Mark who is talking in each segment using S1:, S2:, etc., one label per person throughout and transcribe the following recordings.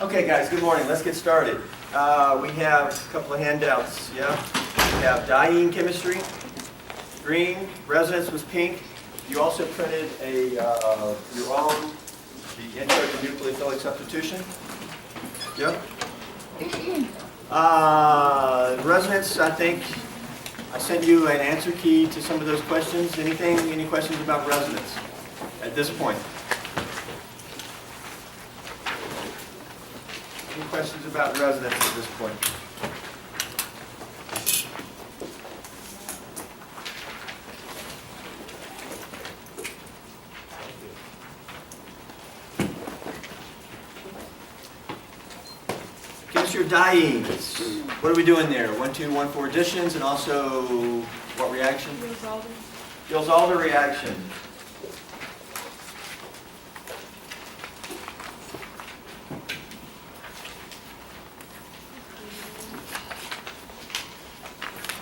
S1: Okay guys, good morning. Let's get started. We have a couple of handouts, yeah? We have diene chemistry, green, resonance was pink. You also printed your own, the intro to nucleophilic substitution. Yeah? Resonance, I think I sent you an answer key to some of those questions. Any questions about resonance at this point? Any questions about resonance at this point? Chemistry of dienes. What are we doing there? 1, 2, 1, 4 additions, and also what reaction? Diels-Alder reaction.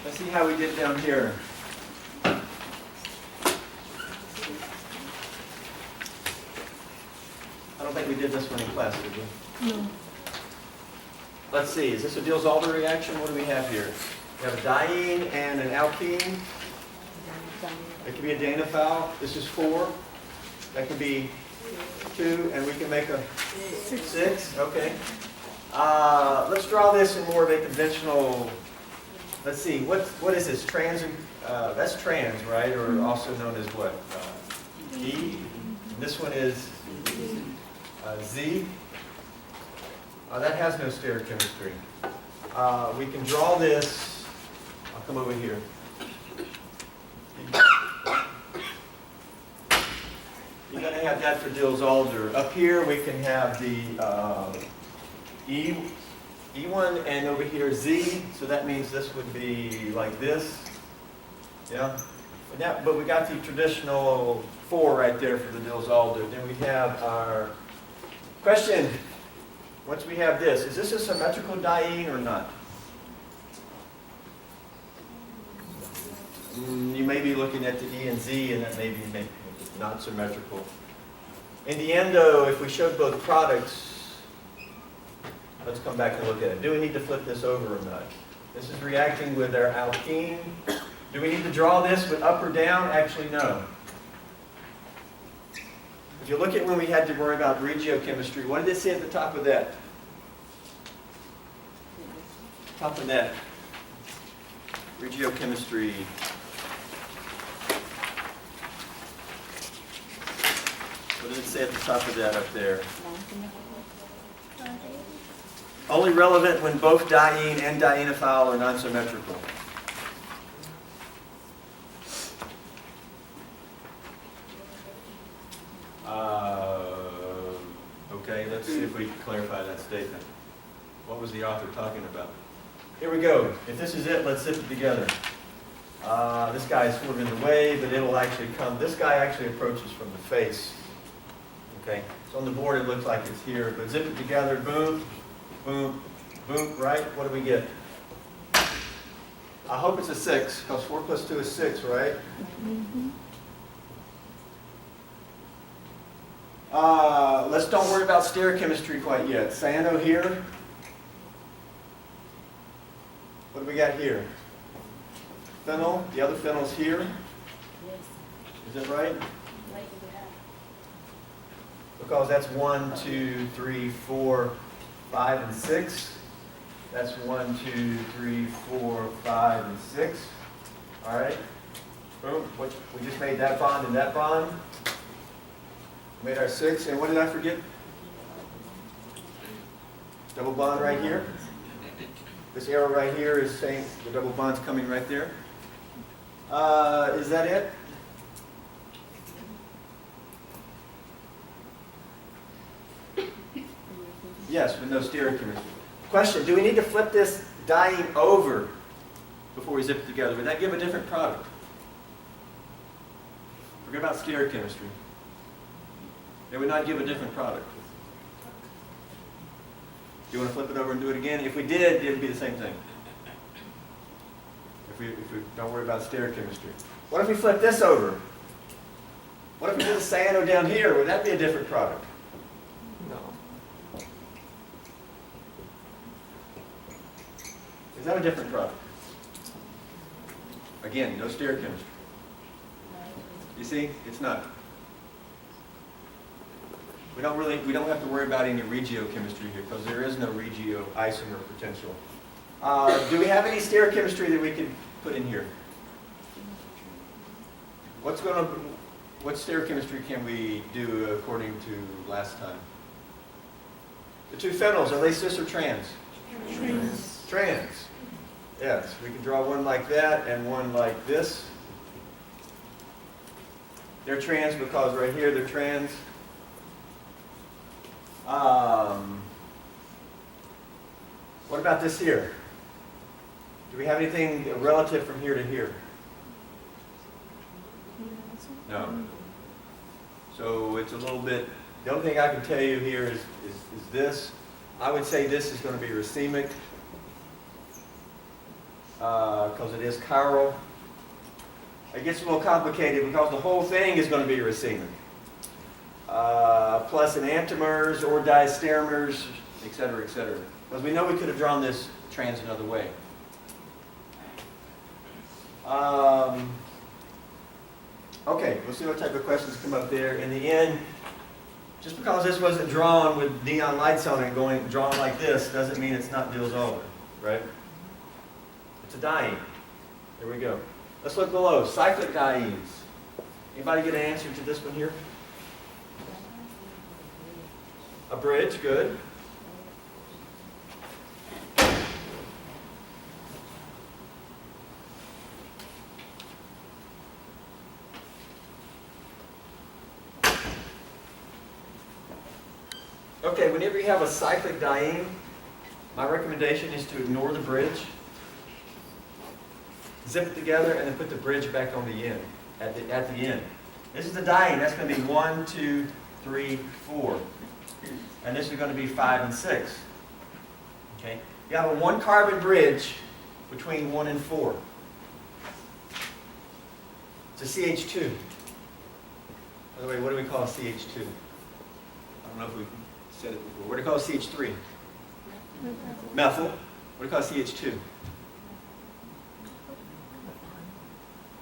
S1: Let's see how we did down here. I don't think we did this one in class, did we?
S2: No.
S1: Let's see, is this a Diels-Alder reaction? What do we have here? We have a diene and an alkene. It could be a Nucleophile. This is 4. That could be 2, and we can make a 6. Okay. Let's draw this in more of a conventional. Let's see. What is this? Trans? That's trans, right? Or also known as what? E. And this one is Z. That has no stereochemistry. We can draw this. I'll come over here. You're going to have that for Diels-Alder. Up here we can have the E1 and over here Z. So that means this would be like this. Yeah. But we got the traditional 4 right there for the Diels-Alder. Then we have our question. Once we have this, is this a symmetrical diene or not? You may be looking at the E and Z, and that may be not symmetrical. In the end, though, if we showed both products, let's come back and look at it. Do we need to flip this over or not? This is reacting with our alkene. Do we need to draw this with up or down? Actually, no. If you look at when we had to worry about regiochemistry, what did it say at the top of that? Top of that. Regiochemistry. What did it say at the top of that up there? Only relevant when both diene and Nucleophile are non-symmetrical. Okay, let's see if we can clarify that statement. What was the author talking about? Here we go. If this is it, let's zip it together. This guy is sort of in the way, but it'll actually come. This guy actually approaches from the face. Okay, so on the board it looks like it's here, but zip it together, boom, boom, boom, right? What do we get? I hope it's a 6, because 4 plus 2 is 6, right?
S2: Mm-hmm.
S1: Let's don't worry about stereochemistry quite yet. Cyano here. What do we got here? Phenyl. The other phenyl's here. Is that right? Because that's 1, 2, 3, 4, 5, and 6. That's 1, 2, 3, 4, 5, and 6. All right. Boom. We just made that bond and that bond. Made our 6, and what did I forget? Double bond right here. This arrow right here is saying the double bond's coming right there. Is that it? Yes, with no stereochemistry. Question, do we need to flip this diene over before we zip it together? Would that give a different product? Forget about stereochemistry. It would not give a different product. Do you want to flip it over and do it again? If we did, it would be the same thing. If we don't worry about stereochemistry. What if we flip this over? What if we did the cyano down here? Would that be a different product?
S2: No.
S1: Is that a different product? Again, no stereochemistry. You see, it's not. We don't have to worry about any regiochemistry here because there is no regio isomer potential. Do we have any stereochemistry that we could put in here? What stereochemistry can we do according to last time? The two phenols, are they cis or trans? Trans. Trans. Yes, we can draw one like that and one like this. They're trans because right here they're trans. What about this here? Do we have anything relative from here to here? No. So it's a little bit, the only thing I can tell you here is this. I would say this is going to be racemic because it is chiral. It gets a little complicated because the whole thing is going to be racemic. Plus enantiomers or diastereomers, etc., etc. Because we know we could have drawn this trans another way. Okay, we'll see what type of questions come up there. In the end, just because this wasn't drawn with neon lights on it drawn like this doesn't mean it's not Diels-Alder, right? It's a diene. There we go. Let's look below. Cyclic dienes. Anybody get an answer to this one here? A bridge, good. Okay, whenever you have a cyclic diene, my recommendation is to ignore the bridge, zip it together, and then put the bridge back on the end, at the end. This is the diene. That's going to be 1, 2, 3, 4. And this is going to be 5 and 6. Okay? You have a 1-carbon bridge between 1 and 4. It's a CH2. By the way, what do we call a CH2? I don't know if we said it before. What do we call a CH3? Methyl. What do we call a CH2?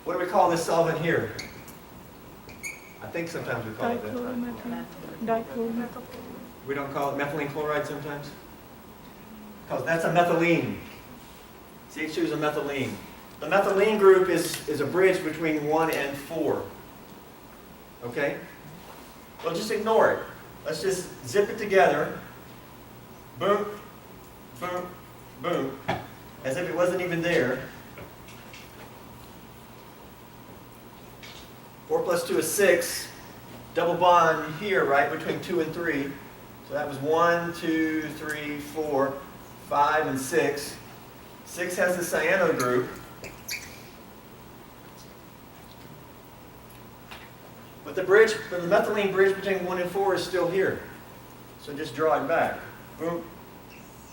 S1: What do we call this solvent here? I think sometimes we call it that. We don't call it methylene chloride sometimes? Because that's a methylene. CH2 is a methylene. The methylene group is a bridge between 1 and 4. Okay? Well, just ignore it. Let's just zip it together. Boom, boom, boom. As if it wasn't even there. 4 plus 2 is 6. Double bond here, right, between 2 and 3. So that was 1, 2, 3, 4, 5, and 6. 6 has the cyano group. But the methylene bridge between 1 and 4 is still here. So just draw it back. Boom,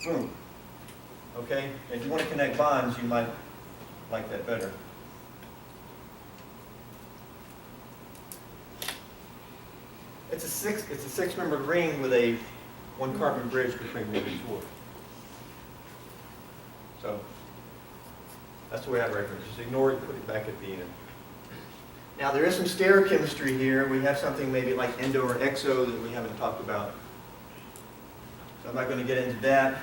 S1: boom. Okay? If you want to connect bonds, you might like that better. It's a 6-membered ring with a 1-carbon bridge between 1 and 4. So that's the way I recommend it. Just ignore it and put it back at the end. Now there is some stereochemistry here. We have something maybe like endo or exo that we haven't talked about. So I'm not going to get into that.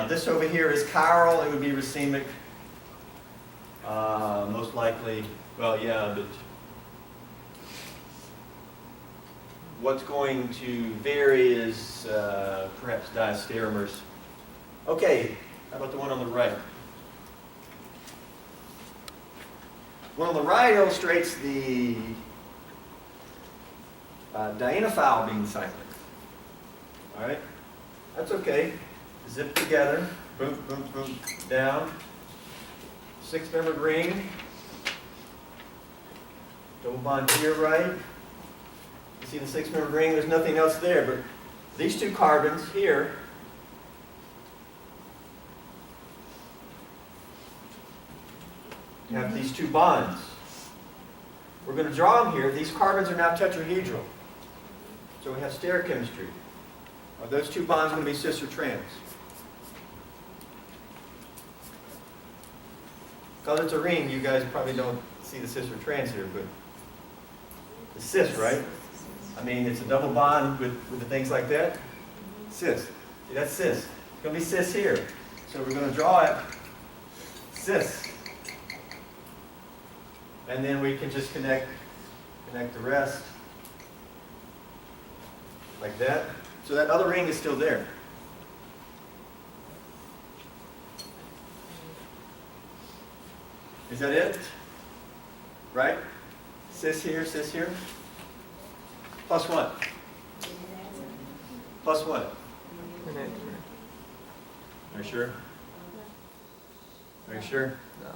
S1: This over here is chiral. It would be racemic. Most likely, well, yeah, but what's going to vary is perhaps diastereomers. Okay, how about the one on the right? One on the right illustrates the dienophile being cyclic. All right, that's okay. Zip together, boom, boom, boom, down. 6-membered ring. Double bond here, right? You see the 6-membered ring? There's nothing else there, but these 2 carbons here have these 2 bonds. We're going to draw them here. These carbons are now tetrahedral. So we have stereochemistry. Are those 2 bonds going to be cis or trans? Because it's a ring, you guys probably don't see the cis or trans here, but the cis, right? I mean, it's a double bond with the things like that. Cis. See, that's cis. It's going to be cis here. So we're going to draw it cis. And then we can just connect the rest like that. So that other ring is still there. Is that it? Right? Cis here, cis here. Plus what? Plus what? Are you sure? Are you sure?
S2: No.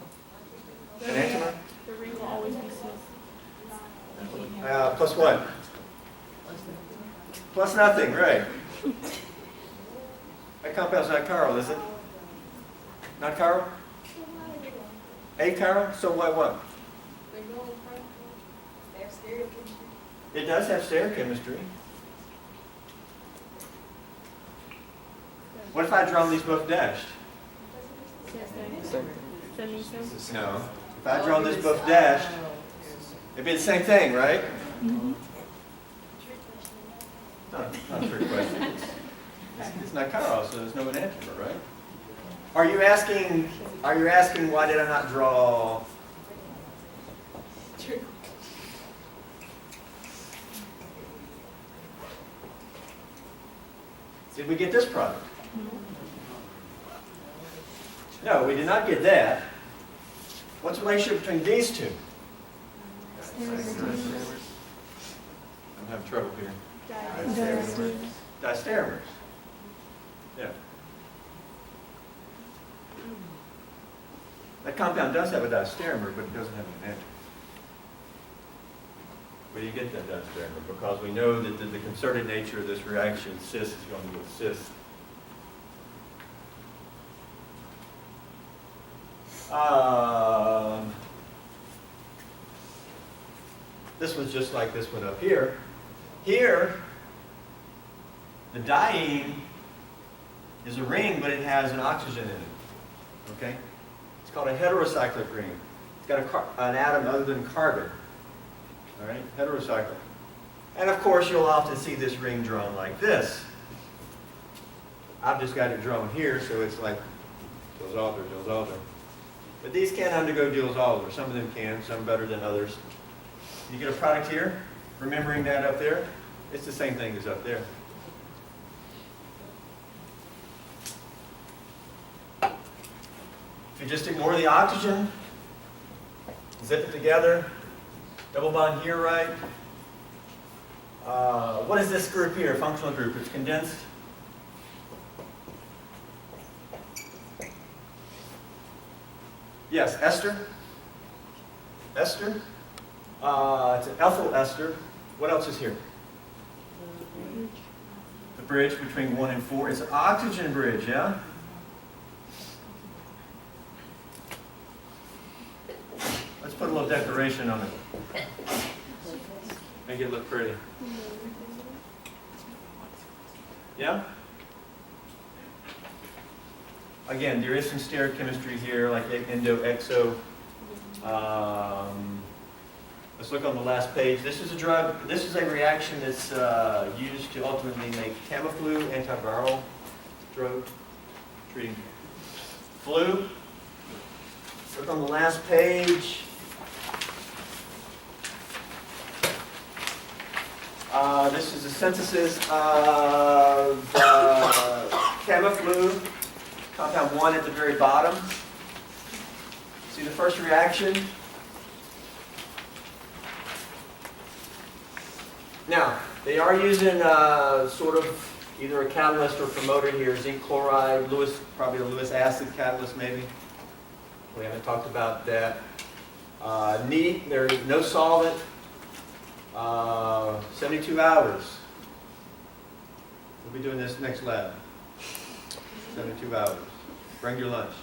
S1: Enantiomer?
S2: The ring will always be cis.
S1: Plus what? Plus nothing, right. That compound's not chiral, is it? Not chiral? Achiral? So why what?
S3: They have stereochemistry.
S1: It does have stereochemistry. What if I draw these both dashed? No. If I draw this both dashed, it'd be the same thing, right? Not a trick question. It's not chiral, so there's no enantiomer, right? Are you asking why did I not draw? Did we get this product? No, we did not get that. What's the relationship between these two? I'm having trouble here. Diastereomers. Yeah. That compound does have a diastereomer, but it doesn't have an enantiomer. Where do you get that diastereomer? Because we know that the concerted nature of this reaction, cis, is going to go cis. This one's just like this one up here. Here, the diene is a ring, but it has an oxygen in it. Okay? It's called a heterocyclic ring. It's got an atom other than carbon. All right? Heterocycle. And of course, you'll often see this ring drawn like this. I've just got it drawn here, so it's like Diels-Alder. But these can't undergo Diels-Alder. Some of them can, some better than others. You get a product here, remembering that up there, it's the same thing as up there. If you just ignore the oxygen, zip it together, double bond here, right? What is this group here, functional group? It's condensed. Yes, ester. Ester. It's an ethyl ester. What else is here? The bridge between 1 and 4. It's an oxygen bridge, yeah? Let's put a little decoration on it. Make it look pretty. Yeah? Again, there is some stereochemistry here, like endo-exo. Let's look on the last page. This is a drug. This is a reaction that's used to ultimately make Tamiflu antiviral drug treating flu. Look on the last page. This is a synthesis of Tamiflu, compound 1 at the very bottom. See the first reaction? Now, they are using sort of either a catalyst or promoter here, zinc chloride, probably a Lewis acid catalyst maybe. We haven't talked about that. Neat, there is no solvent. 72 hours. We'll be doing this next lab. 72 hours. Bring your lunch.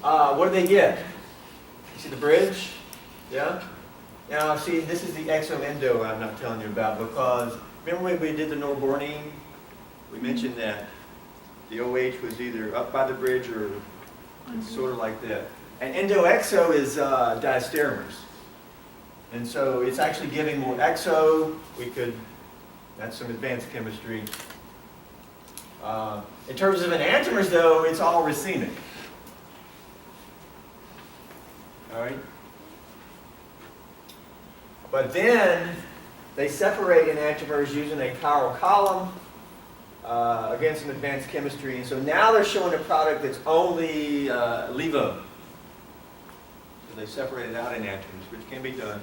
S1: What do they get? You see the bridge? Yeah? Now, see, this is the exo-endo I'm not telling you about because remember when we did the norbornene? We mentioned that the OH was either up by the bridge or It's sort of like that. And endo-exo is diastereomers. And so it's actually giving more exo. That's some advanced chemistry. In terms of enantiomers, though, it's all racemic. All right? But then they separate enantiomers using a chiral column. Again, some advanced chemistry. And so now they're showing a product that's only levo. So they separated out enantiomers, which can be done.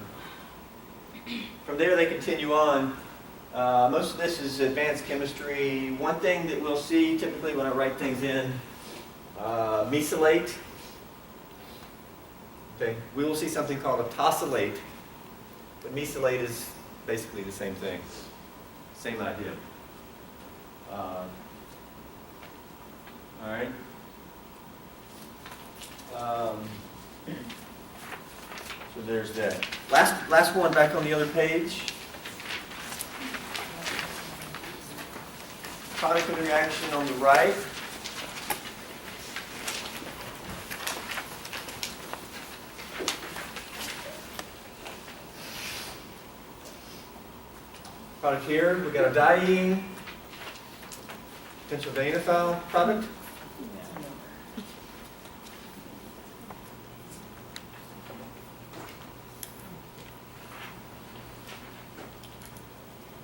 S1: From there, they continue on. Most of this is advanced chemistry. One thing that we'll see typically when I write things in, mesylate. Okay, we will see something called a tosylate, but mesylate is basically the same thing, same idea. All right. So there's that. Last one back on the other page. Product of the reaction on the right. Product here, we got a diene, potential Nucleophile product.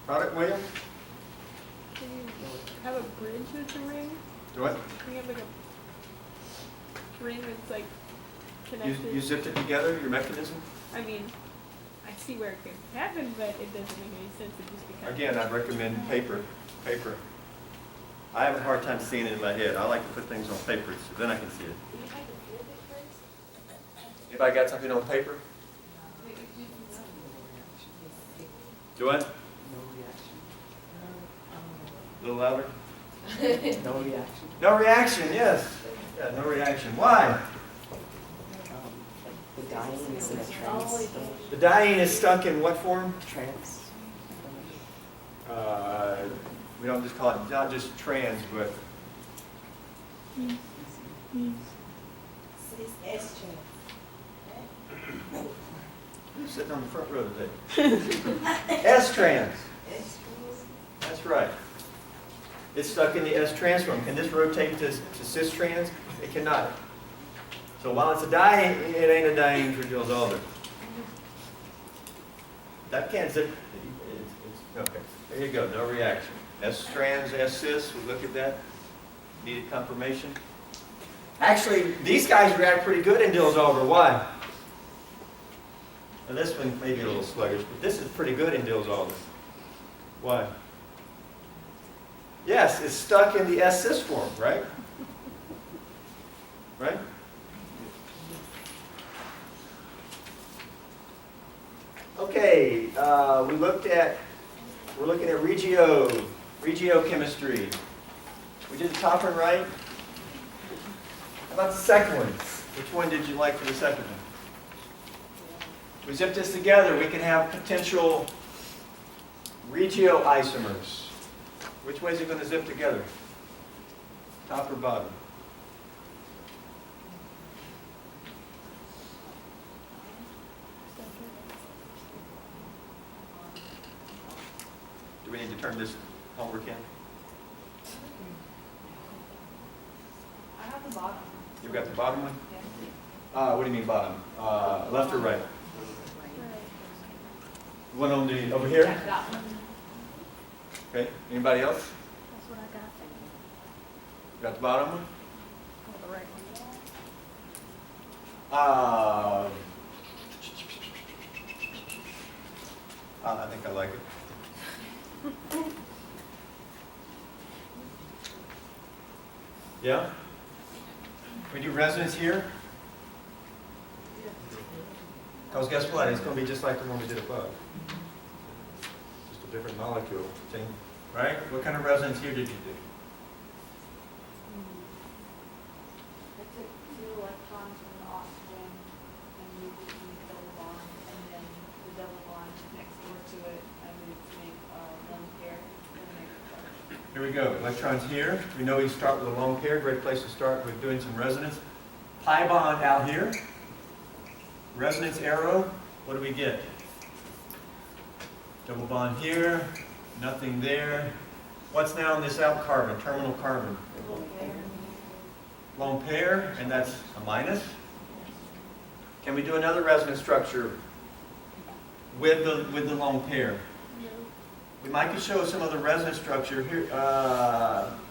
S1: Product, William?
S2: Can you have a bridge with the ring?
S1: Do what?
S2: Can you have like a ring that's like connected?
S1: You zipped it together, your mechanism?
S2: I mean, I see where it could happen, but it doesn't make any sense. It just becomes.
S1: Again, I'd recommend paper. Paper. I have a hard time seeing it in my head. I like to put things on paper, so then I can see it. Anybody got something on paper? Do what? A little louder?
S3: No reaction.
S1: No reaction, yes. Yeah, no reaction. Why?
S3: The diene is in a trans.
S1: The diene is stuck in what form?
S3: Trans.
S1: We don't just call it, not just trans, but
S4: It's S trans.
S1: who's sitting on the front row today? S-trans. That's right. It's stuck in the S-trans form. Can this rotate to cis-trans? It cannot. So while it's a diene, it ain't a diene for Diels-Alder. That can't zip. Okay. There you go. No reaction. S-trans, S-cis. We look at that. Needed confirmation. Actually, these guys react pretty good in Diels-Alder. Why? And this one may be a little sluggish, but this is pretty good in Diels-Alder. Why? Yes, it's stuck in the S-cis form, right? Right? Okay, we're looking at regiochemistry. We did the top one, right? How about the second one? Which one did you like for the second one? We zip this together, we can have potential regioisomers. Which way is it going to zip together? Top or bottom? Do we need to turn this homework in?
S4: I have the bottom.
S1: You've got the bottom one? What do you mean bottom? Left or right? One on the, over here?
S4: That one.
S1: Okay, anybody else?
S2: That's what I got.
S1: Got the bottom one?
S2: Oh, the right one.
S1: I think I like it. Yeah? We do resonance here? Because guess what? It's going to be just like the one we did above. Just a different molecule. Same, right? What kind of resonance here did you do?
S4: I took 2 electrons from the oxygen and moved it to the double bond, and then the double bond next door to it, I moved to make a lone pair and make a charge.
S1: Here we go. Electrons here. We know we start with a lone pair. Great place to start with doing some resonance. pi bond out here. Resonance arrow, what do we get? Double bond here, nothing there. What's now in this out carbon, terminal carbon? Lone pair, and that's a minus. Can we do another resonance structure with the lone pair?
S2: No.
S1: We might could show some other resonance structure here.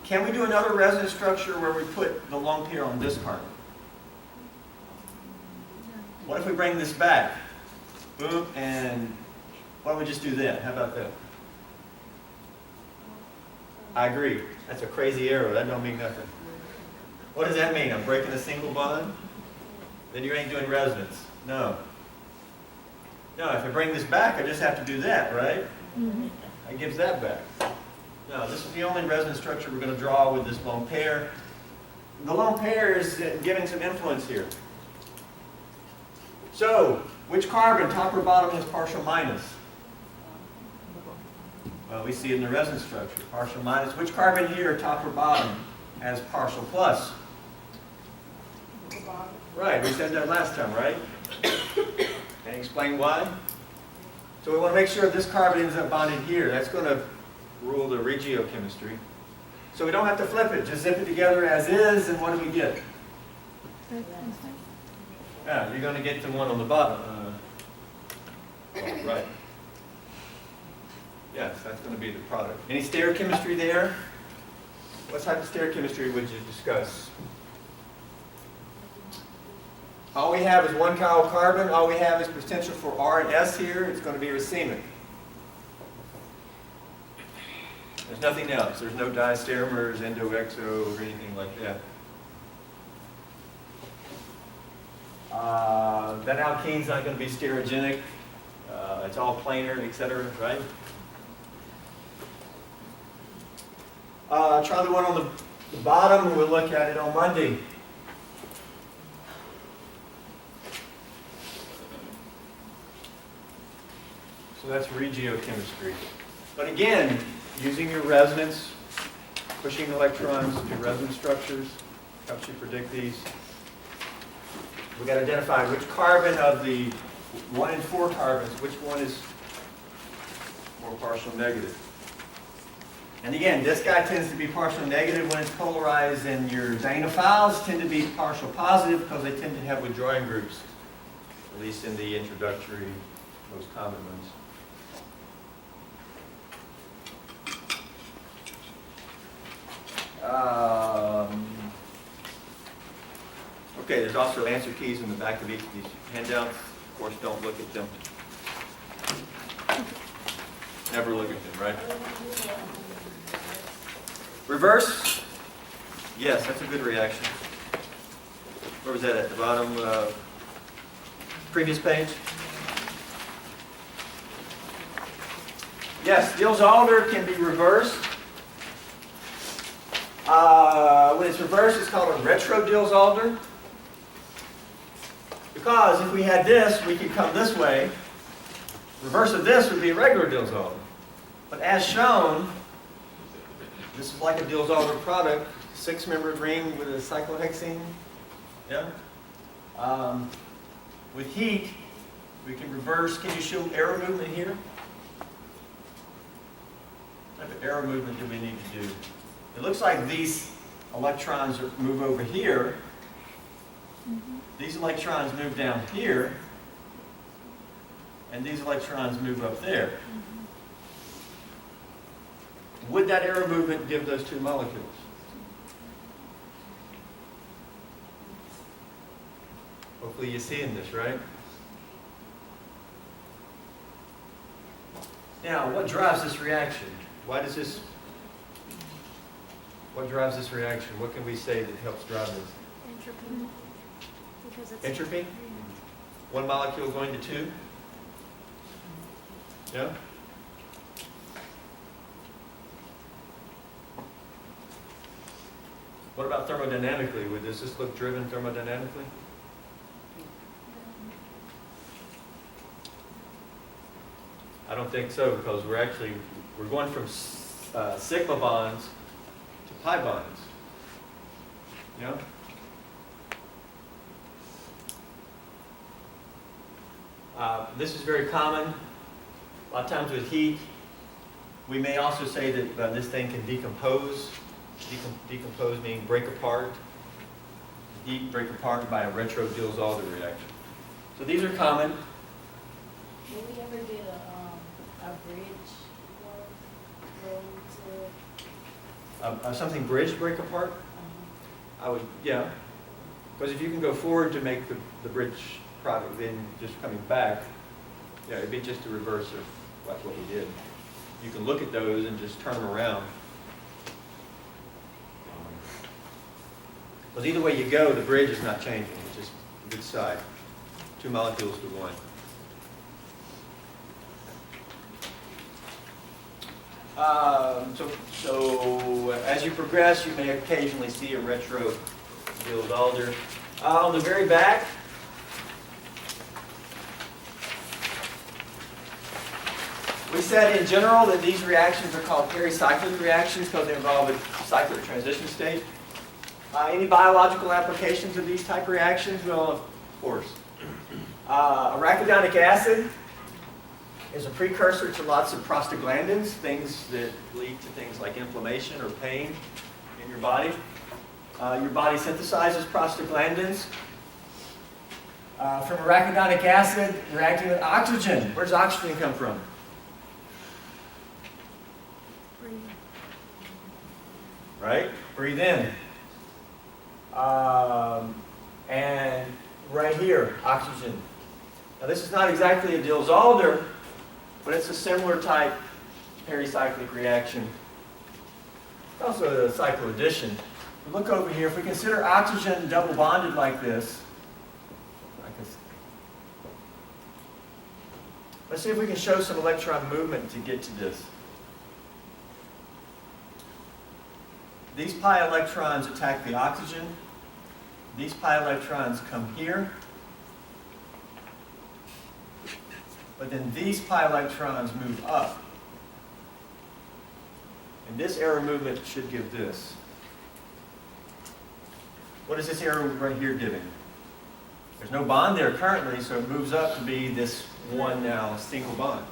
S1: Can we do another resonance structure where we put the lone pair on this carbon? What if we bring this back? Boom, and why don't we just do that? How about that? I agree. That's a crazy arrow. That don't mean nothing. What does that mean? I'm breaking a single bond? Then you ain't doing resonance. No. No, if I bring this back, I just have to do that, right? That gives that back. No, this is the only resonance structure we're going to draw with this lone pair. The lone pair is giving some influence here. So, which carbon, top or bottom, has partial minus? Well, we see it in the resonance structure, partial minus. Which carbon here, top or bottom, has partial plus? Right, we said that last time, right? Can you explain why? So we want to make sure this carbon ends up bonded here. That's going to rule the regiochemistry. So we don't have to flip it, just zip it together as is, and what do we get? Yeah, you're going to get the one on the bottom. Right. Yes, that's going to be the product. Any stereochemistry there? What type of stereochemistry would you discuss? All we have is one chiral carbon. All we have is potential for R and S here. It's going to be racemic. There's nothing else. There's no diastereomers, endo-exo, or anything like that. That alkene's not going to be stereogenic. It's all planar, etc., right? Try the one on the bottom. We'll look at it on Monday. So that's regiochemistry. But again, using your resonance, pushing electrons to resonance structures, helps you predict these. We've got to identify which carbon of the 1 and 4 carbons, which one is more partial negative. And again, this guy tends to be partial negative when it's polarized, and your dienophiles tend to be partial positive because they tend to have withdrawing groups, at least in the introductory, most common ones. Okay, there's also answer keys in the back of each of these handouts. Of course, don't look at them. Never look at them, right? Reverse? Yes, that's a good reaction. Where was that at? The bottom, previous page? Yes, Diels-Alder can be reversed. When it's reversed, it's called a retro Diels-Alder. Because if we had this, we could come this way. Reverse of this would be a regular Diels-Alder. But as shown, this is like a Diels-Alder product, 6-membered ring with a cyclohexene. Yeah? With heat, we can reverse. Can you show arrow movement here? What type of arrow movement do we need to do? It looks like these electrons move over here. These electrons move down here. And these electrons move up there. Would that arrow movement give those two molecules? Hopefully you're seeing this, right? Now, what drives this reaction? What drives this reaction? What can we say that helps drive this?
S2: Entropy. Because it's
S1: Entropy? One molecule going to two? Yeah? What about thermodynamically? Does this look driven thermodynamically? I don't think so, because we're going from sigma bonds to pi bonds. Yeah? This is very common. A lot of times with heat, we may also say that this thing can decompose. Decompose meaning break apart. Heat break apart by a retro-Diels-Alder reaction. So these are common.
S4: Did we ever get a bridge road to?
S1: Something bridge break apart? I would, yeah. Because if you can go forward to make the bridge product, then just coming back, yeah, it'd be just the reverse of like what we did. You can look at those and just turn them around. Because either way you go, the bridge is not changing. It's just a good side. 2 molecules to 1. So as you progress, you may occasionally see a retro-Diels-Alder. On the very back, we said in general that these reactions are called pericyclic reactions because they involve a cyclic transition state. Any biological applications of these type reactions? Well, of course. Arachidonic acid is a precursor to lots of prostaglandins, things that lead to things like inflammation or pain in your body. Your body synthesizes prostaglandins from arachidonic acid reacting with oxygen. Where does oxygen come from? Right? Breathe in. And right here, oxygen. Now this is not exactly a Diels-Alder, but it's a similar type pericyclic reaction. It's also a cycloaddition. Look over here. If we consider oxygen double bonded like this, let's see if we can show some electron movement to get to this. These pi electrons attack the oxygen. These pi electrons come here. But then these pi electrons move up. And this arrow movement should give this. What is this arrow right here giving? There's no bond there currently, so it moves up to be this one now single bond.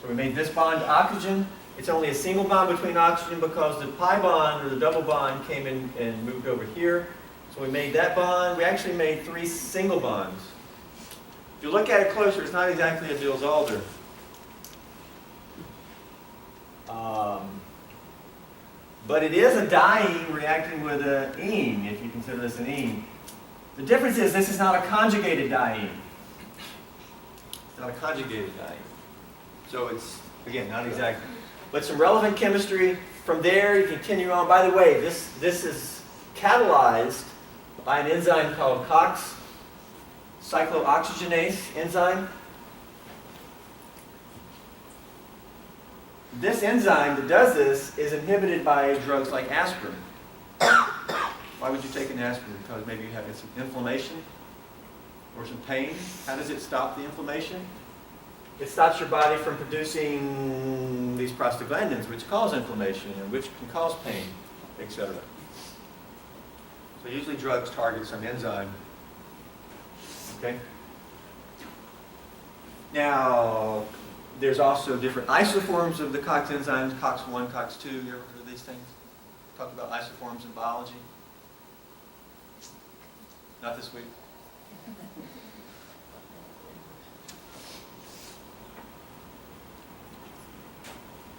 S1: So we made this bond to oxygen. It's only a single bond between oxygen because the pi bond or the double bond came in and moved over here. So we made that bond. We actually made 3 single bonds. If you look at it closer, it's not exactly a Diels-Alder. But it is a diene reacting with an ene, if you consider this an ene. The difference is this is not a conjugated diene. It's not a conjugated diene. So it's, again, not exactly. But some relevant chemistry. From there, you continue on. By the way, this is catalyzed by an enzyme called COX, cyclooxygenase enzyme. This enzyme that does this is inhibited by drugs like aspirin. Why would you take an aspirin? Because maybe you have some inflammation or some pain. How does it stop the inflammation? It stops your body from producing these prostaglandins, which cause inflammation and which can cause pain, etc. So usually drugs target some enzyme. Okay? Now, there's also different isoforms of the COX enzymes, COX-1, COX-2. You ever heard of these things? Talked about isoforms in biology? Not this week?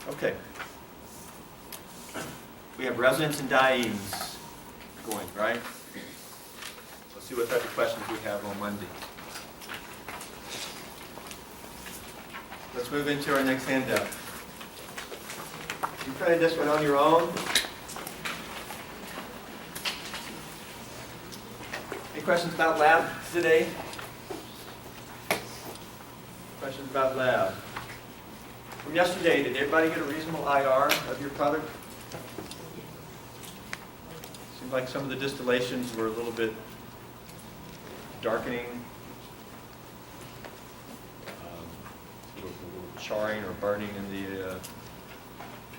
S1: Okay. We have resonance and dienes going, right? Let's see what type of questions we have on Monday. Let's move into our next handout. You printed this one on your own. Any questions about lab today? Questions about lab? From yesterday, did everybody get a reasonable IR of your product? Seems like some of the distillations were a little bit darkening, a little charring or burning in the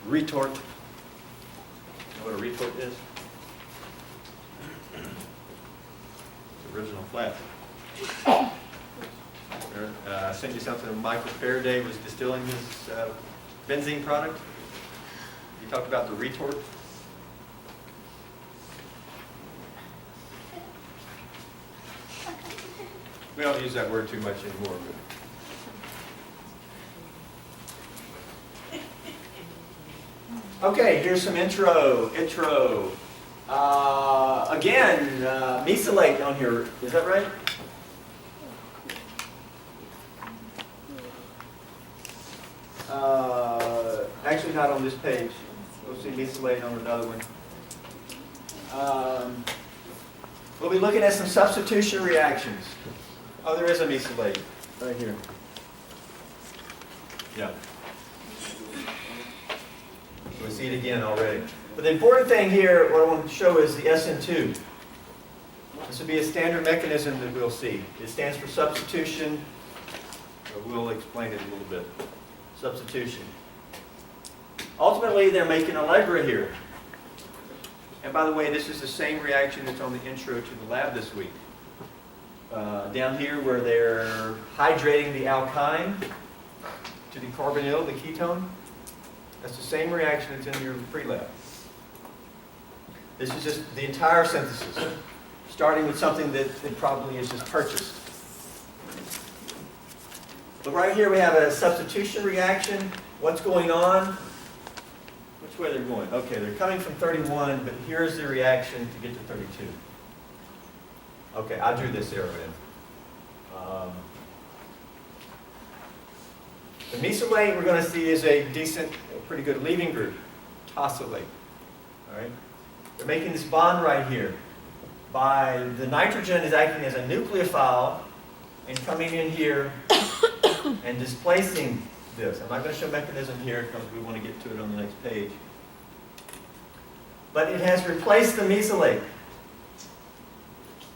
S1: retort. You know what a retort is? original flat. I sent you something. Michael Faraday was distilling his benzene product. He talked about the retort. We don't use that word too much anymore. Okay, here's some intro. Again, mesylate on here. Is that right? Actually, not on this page. We'll see mesylate on another one. We'll be looking at some substitution reactions. Oh, there is a mesylate right here. Yeah. We see it again already. But the important thing here, what I want to show is the SN2. This will be a standard mechanism that we'll see. It stands for substitution. We'll explain it a little bit. Substitution. Ultimately, they're making Allegra here. And by the way, this is the same reaction that's on the intro to the lab this week. Down here where they're hydrating the alkyne to the carbonyl, the ketone. That's the same reaction that's in your pre-lab. This is just the entire synthesis, starting with something that probably is just purchased. But right here we have a substitution reaction. What's going on? Which way they're going? Okay, they're coming from 31, but here's the reaction to get to 32. Okay, I drew this arrow in. The mesylate we're going to see is a decent, pretty good leaving group, tosylate. All right, they're making this bond right here. The nitrogen is acting as a nucleophile and coming in here and displacing this. I'm not going to show mechanism here because we want to get to it on the next page. But it has replaced the mesylate.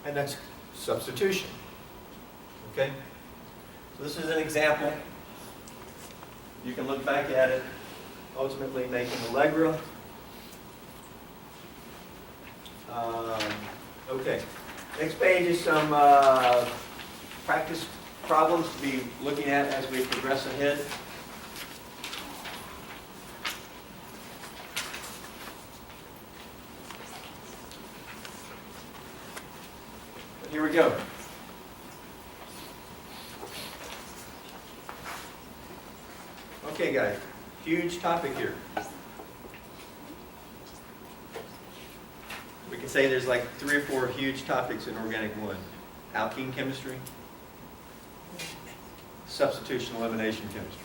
S1: And that's substitution. Okay? So this is an example. You can look back at it, ultimately making Allegra. Okay. Next page is some practice problems to be looking at as we progress ahead. But here we go. Okay, guys, huge topic here. We can say there's like 3 or 4 huge topics in Organic 1. Alkene chemistry, substitution elimination chemistry.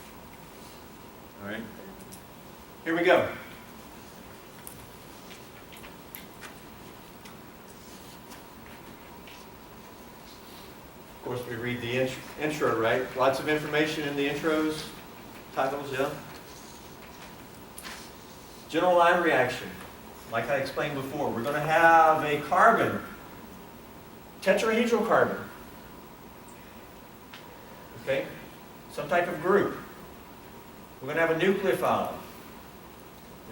S1: All right, here we go. Of course, we read the intro, right? Lots of information in the intros. Titles, yeah. General line reaction. Like I explained before, we're going to have a carbon, tetrahedral carbon. Okay? Some type of group. We're going to have a nucleophile.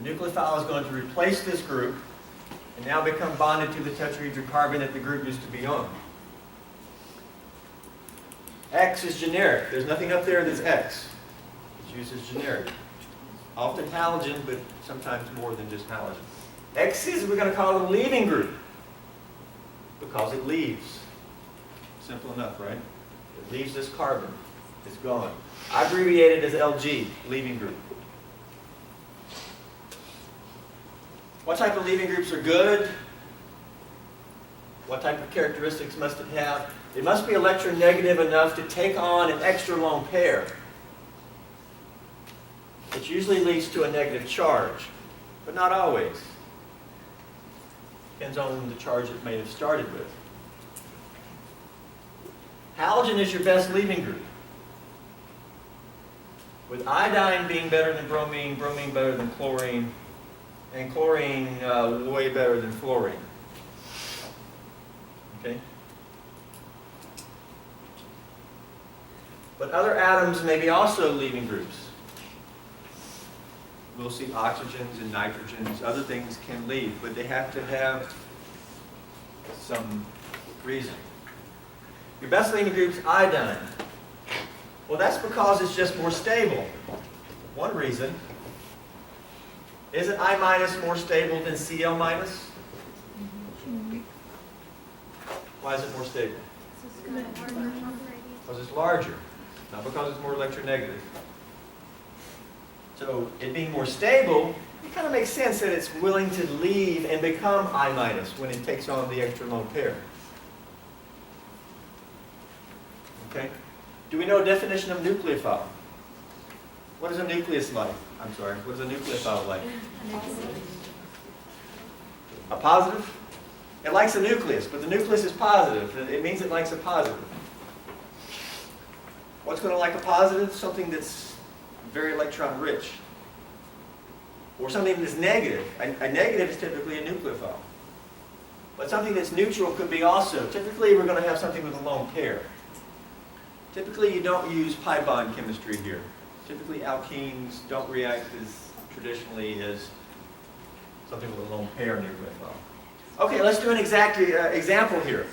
S1: The nucleophile is going to replace this group and now become bonded to the tetrahedral carbon that the group used to be on. X is generic. There's nothing up there that's X. Used as generic. Often halogen, but sometimes more than just halogen. X is, we're going to call it a leaving group because it leaves. Simple enough, right? It leaves this carbon. It's gone. I abbreviate it as LG, leaving group. What type of leaving groups are good? What type of characteristics must it have? It must be electronegative enough to take on an extra long pair. It usually leads to a negative charge, but not always. Depends on the charge it may have started with. Halogen is your best leaving group, with iodine being better than bromine, bromine better than chlorine, and chlorine way better than fluorine. Okay? But other atoms may be also leaving groups. We'll see oxygens and nitrogens, other things can leave, but they have to have some reason. Your best leaving group's iodine. Well, that's because it's just more stable. One reason. Isn't I minus more stable than Cl minus? Why is it more stable? Because it's larger, not because it's more electronegative. So it being more stable, it kind of makes sense that it's willing to leave and become I minus when it takes on the extra lone pair. Okay? Do we know a definition of nucleophile? What is a nucleus like? I'm sorry, what is a nucleophile like? A positive? It likes a nucleus, but the nucleus is positive. It means it likes a positive. What's going to like a positive? Something that's very electron rich. Or something that's negative. A negative is typically a nucleophile. But something that's neutral could be also. Typically we're going to have something with a lone pair. Typically you don't use pi bond chemistry here. Typically alkenes don't react as traditionally as something with a lone pair nucleophile. Okay, let's do an exact example here.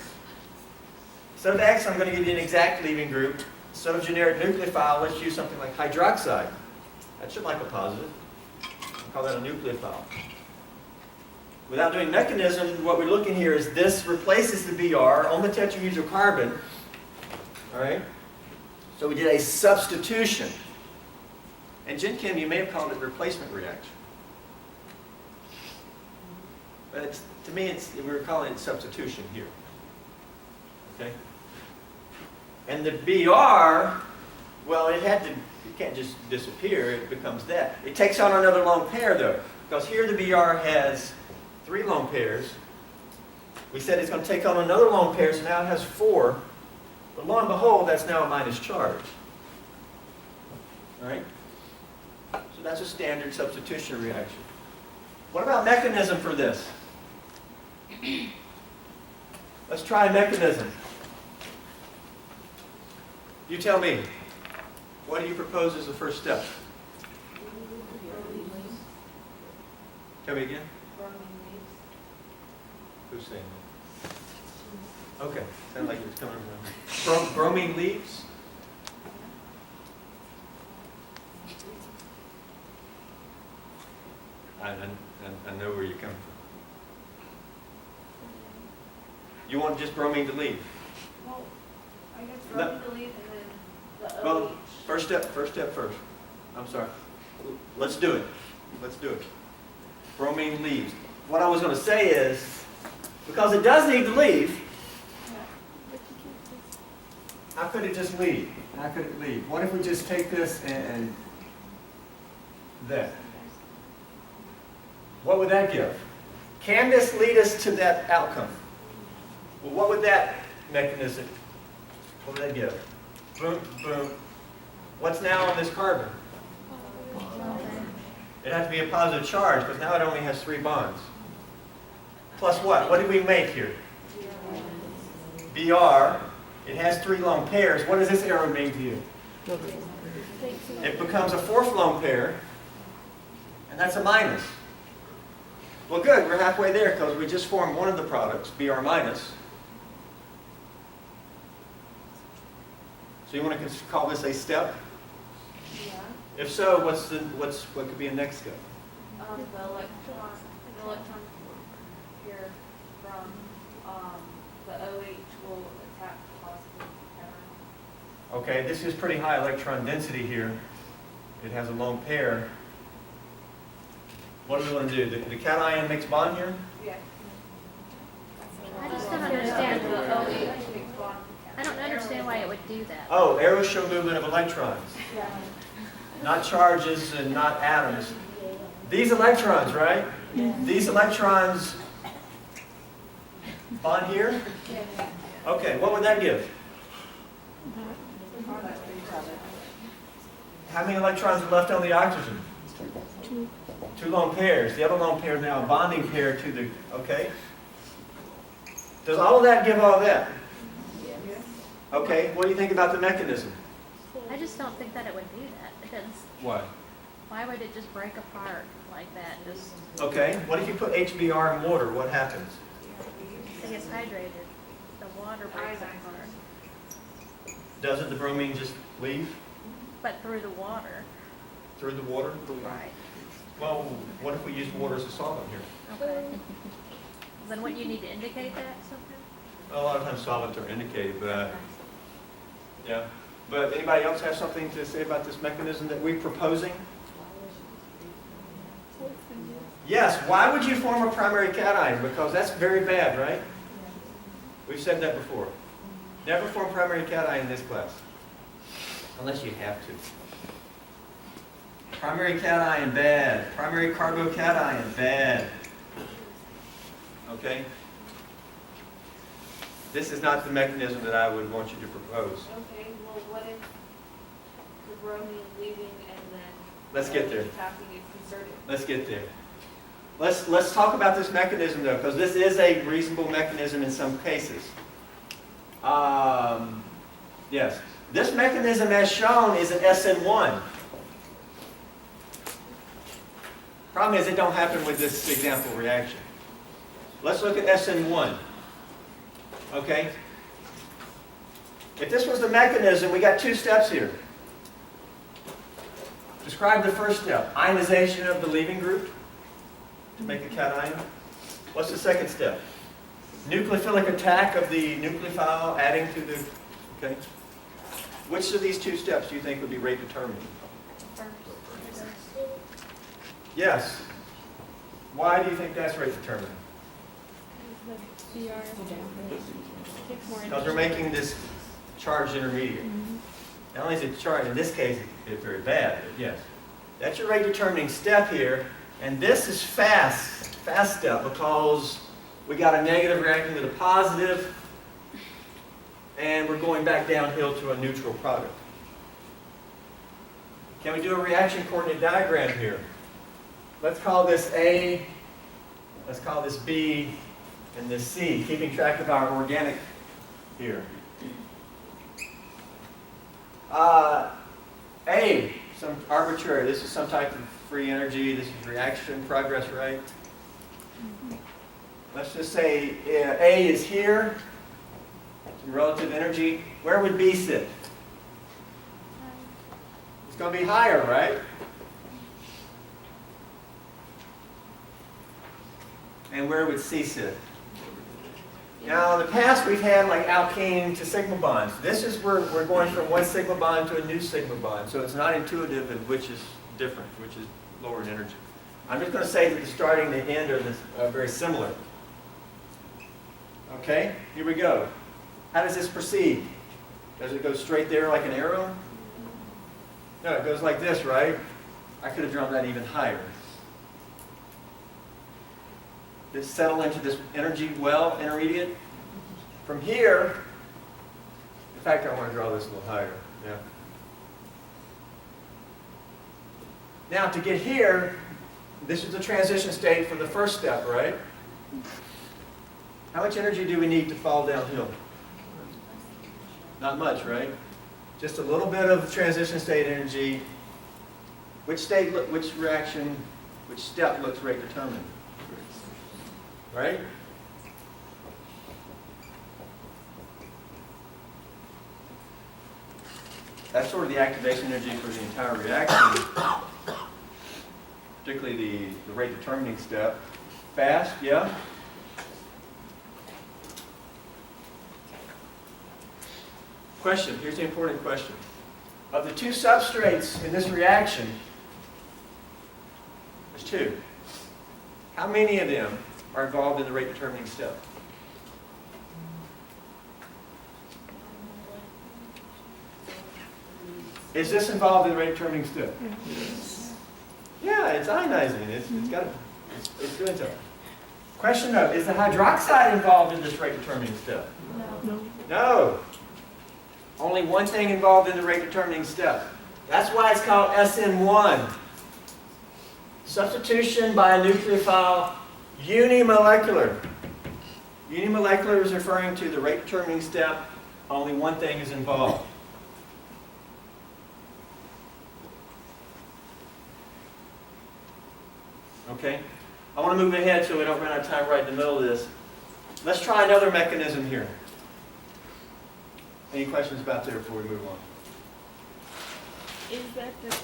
S1: Instead of X, I'm going to give you an exact leaving group. Instead of generic nucleophile, let's use something like hydroxide. That should like a positive. I'll call that a nucleophile. Without doing mechanism, what we're looking here is this replaces the Br on the tetrahedral carbon. All right? So we did a substitution. And Gen Chem, you may have called it replacement reaction. But to me, we're calling it substitution here. Okay? And the Br, well, it can't just disappear, it becomes that. It takes on another lone pair though, because here the Br has 3 lone pairs. We said it's going to take on another lone pair, so now it has 4. But lo and behold, that's now a minus charge. All right? So that's a standard substitution reaction. What about mechanism for this? Let's try a mechanism. You tell me. What do you propose as the first step? Tell me again. Who's saying that? Okay, sounds like it's coming from bromine leaves. I know where you're coming from. You want just bromine to leave?
S4: Well, I guess bromine to leave and then the
S1: Well,
S4: OH.
S1: first step first. I'm sorry. Let's do it. Bromine leaves. What I was going to say is, because it does need to leave, how could it just leave? How could it leave? What if we just take this and that? What would that give? Can this lead us to that outcome? Well, what would that mechanism, what would that give? Boom, boom. What's now on this carbon? It has to be a positive charge, because now it only has 3 bonds. Plus what? What did we make here? Br. It has 3 lone pairs. What does this arrow mean to you? It becomes a 4th lone pair, and that's a minus. Well, good. We're halfway there, because we just formed one of the products, Br minus. So you want to call this a step?
S4: Yeah.
S1: If so, what could be a next step?
S4: The electron here from the OH will attack the positive counter.
S1: Okay, this is pretty high electron density here. It has a lone pair. What do we want to do? The cation makes bond here?
S4: Yeah.
S5: I just don't understand.
S4: The OH makes bond.
S5: I don't understand why it would do that.
S1: Oh, arrows show movement of electrons.
S4: Yeah.
S1: Not charges and not atoms. These electrons, right? These electrons bond here? Okay, what would that give? How many electrons are left on the oxygen? 2 lone pairs. The other lone pair is now a bonding pair to the, okay? Does all of that give all that? Okay, what do you think about the mechanism?
S5: I just don't think that it would do that. Because
S1: What?
S5: why would it just break apart like that? Just
S1: Okay, what if you put HBr in water? What happens?
S5: it gets hydrated. The water breaks apart.
S1: Doesn't the bromine just leave
S5: But through the water.
S1: through the water?
S5: Right.
S1: Well, what if we use water as a solvent here?
S5: Okay. Then what, you need to indicate that somehow?
S1: A lot of times solvents are indicated, but, yeah. But anybody else have something to say about this mechanism that we're proposing? Yes, why would you form a primary cation? Because that's very bad, right? We've said that before. Never form primary cation in this class. Unless you have to. Primary cation, bad. Primary carbocation, bad. Okay? This is not the mechanism that I would want you to propose.
S4: Okay, well, what if the bromine leaving and then
S1: Let's get there.
S4: tapping is concerted?
S1: Let's get there. Let's talk about this mechanism though, because this is a reasonable mechanism in some cases. Yes. This mechanism as shown is an SN1. Problem is it don't happen with this example reaction. Let's look at SN1. Okay? If this was the mechanism, we got two steps here. Describe the first step, ionization of the leaving group to make a cation. What's the second step? Nucleophilic attack of the nucleophile adding to the, okay? Which of these two steps do you think would be rate determining? Yes. Why do you think that's rate determining?
S2: The CR takes more
S1: Because we're making this charged intermediate. Not only is it charged, in this case, it's very bad, but yes. That's your rate determining step here. And this is fast step, because we got a negative reacting with a positive, and we're going back downhill to a neutral product. Can we do a reaction coordinate diagram here? Let's call this A, let's call this B, and this C, keeping track of our organic here. A, some arbitrary, this is some type of free energy, this is reaction progress, right? Let's just say A is here, some relative energy. Where would B sit? It's going to be higher, right? And where would C sit? Now, in the past, we've had like alkene to sigma bonds. This is where we're going from one sigma bond to a new sigma bond. So it's not intuitive in which is different, which is lower in energy. I'm just going to say that the starting and the end are very similar. Okay, here we go. How does this proceed? Does it go straight there like an arrow? No, it goes like this, right? I could have drawn that even higher. This settle into this energy well intermediate. From here, in fact, I want to draw this a little higher. Yeah. Now, to get here, this is the transition state for the first step, right? How much energy do we need to fall downhill? Not much, right? Just a little bit of transition state energy. Which state, which reaction, which step looks rate determined? Right? That's sort of the activation energy for the entire reaction, particularly the rate determining step. Fast, yeah? Question, here's the important question. Of the two substrates in this reaction, there's two. How many of them are involved in the rate determining step? Is this involved in the rate determining step? Yeah, it's ionizing. It's doing something. Question though, is the hydroxide involved in this rate determining step?
S2: No.
S1: No. Only one thing involved in the rate determining step. That's why it's called SN1. Substitution by a nucleophile unimolecular. Unimolecular is referring to the rate determining step. Only one thing is involved. Okay? I want to move ahead so we don't run out of time right in the middle of this. Let's try another mechanism here. Any questions about there before we move on?
S2: Is that the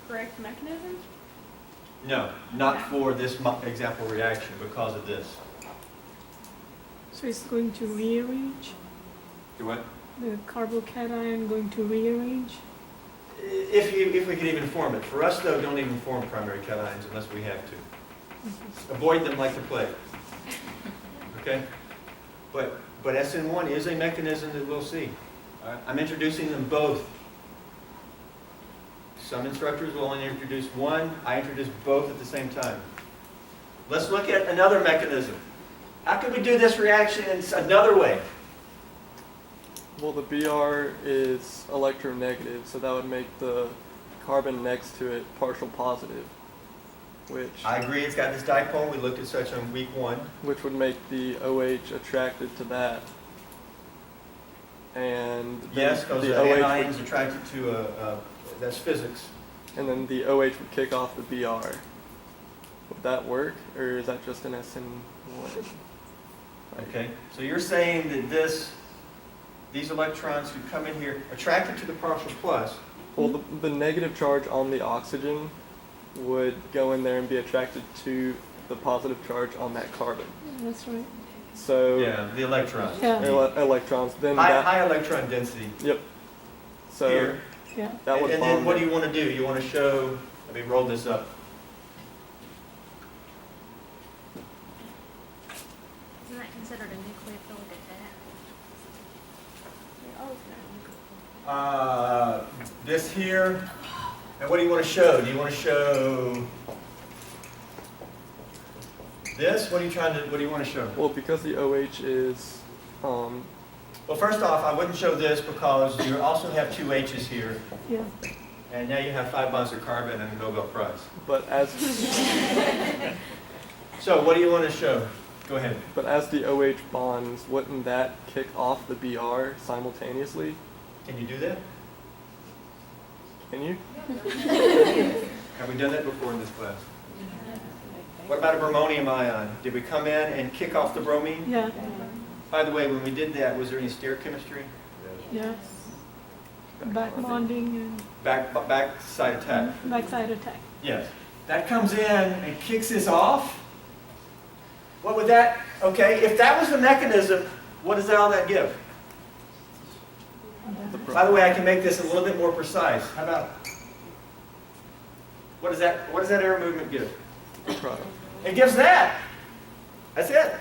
S2: correct mechanism?
S1: No, not for this example reaction because of this.
S6: So it's going to rearrange?
S1: Do what?
S6: The carbocation going to rearrange?
S1: If we could even form it. For us, though, don't even form primary cations unless we have to. Avoid them like the plague. Okay? But SN1 is a mechanism that we'll see. All right? I'm introducing them both. Some instructors will only introduce one. I introduce both at the same time. Let's look at another mechanism. How could we do this reaction in another way?
S7: Well, the Br is electronegative, so that would make the carbon next to it partial positive, which
S1: I agree, it's got this dipole. We looked at such on week 1.
S7: which would make the OH attracted to that. And then
S1: Yes, because the
S7: OH
S1: anion is
S7: would,
S1: attracted to that's physics.
S7: and then the OH would kick off the Br. Would that work, or is that just an SN1?
S1: Okay, so you're saying that these electrons who come in here attracted to the partial plus.
S7: Well, the negative charge on the oxygen would go in there and be attracted to the positive charge on that carbon.
S6: That's right.
S7: So
S1: Yeah, the electrons.
S6: Yeah.
S7: electrons, then
S1: High,
S7: that,
S1: high electron density
S7: yep. So
S1: here.
S6: Yeah.
S7: that would
S1: And then
S7: bond
S1: what
S7: it.
S1: do you want to do? You want to show, let me roll this up.
S5: Isn't that considered a nucleophilic attack?
S2: They're always gonna have nucleophile.
S1: This here, and what do you want to show? Do you want to show this? What do you want to show?
S7: Well, because the OH is,
S1: Well, first off, I wouldn't show this because you also have 2 H's here,
S6: Yeah.
S1: and now you have 5 bonds of carbon and a Nobel Prize.
S7: but as
S1: So what do you want to show? Go ahead.
S7: but as the OH bonds, wouldn't that kick off the Br simultaneously?
S1: Can you do that?
S7: Can you?
S1: Have we done that before in this class? What about a bromonium ion? Did we come in and kick off the bromine?
S6: Yeah.
S1: By the way, when we did that, was there any stereochemistry?
S6: Yeah. Back bonding and
S1: Backside attack.
S6: backside attack.
S1: Yes. That comes in and kicks this off. What would that, okay, if that was the mechanism, what does all that give? By the way, I can make this a little bit more precise. How about, what does that arrow movement give?
S7: Product.
S1: It gives that. That's it.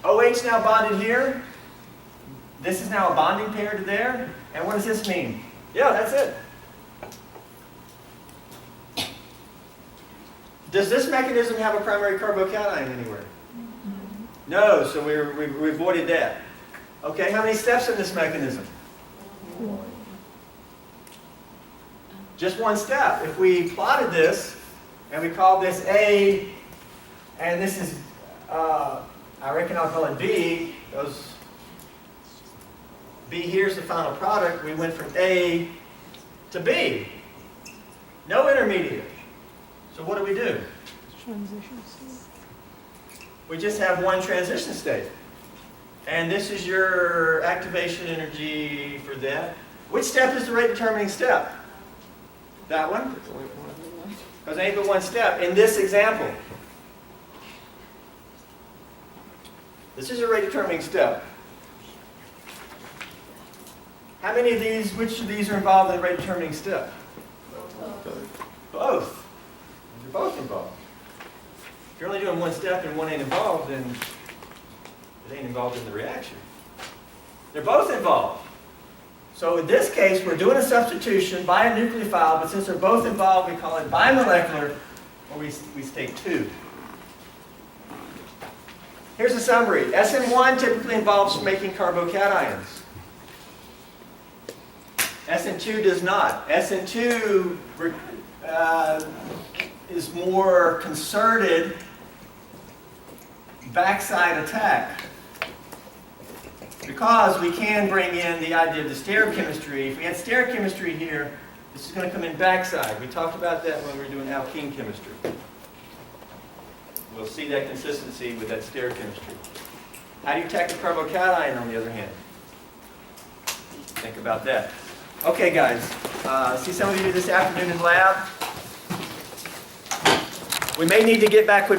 S1: OH now bonded here. This is now a bonding pair to there. And what does this mean? Yeah, that's it. Does this mechanism have a primary carbocation anywhere? No, so we avoided that. Okay, how many steps in this mechanism? Just one step. If we plotted this, and we called this A, and this is, I reckon I'll call it B. B here's the final product. We went from A to B. No intermediate. So what do?
S6: Transition state.
S1: We just have one transition state. And this is your activation energy for that. Which step is the rate determining step? That one?
S7: There's only one.
S1: Because ain't but one step. In this example, this is a rate determining step. How many of these, which of these are involved in the rate determining step? Both. They're both involved. If you're only doing one step and one ain't involved, then it ain't involved in the reaction. They're both involved. So in this case, we're doing a substitution by a nucleophile, but since they're both involved, we call it bimolecular, or we state 2. Here's a summary. SN1 typically involves making carbocations. SN2 does not. SN2 is more concerted backside attack. Because we can bring in the idea of the stereochemistry. If we had stereochemistry here, this is going to come in backside. We talked about that when we were doing alkene chemistry. We'll see that consistency with that stereochemistry. How do you attack the carbocation on the other hand? think about that. Okay, guys. See some of you this afternoon in lab. We may need to get back with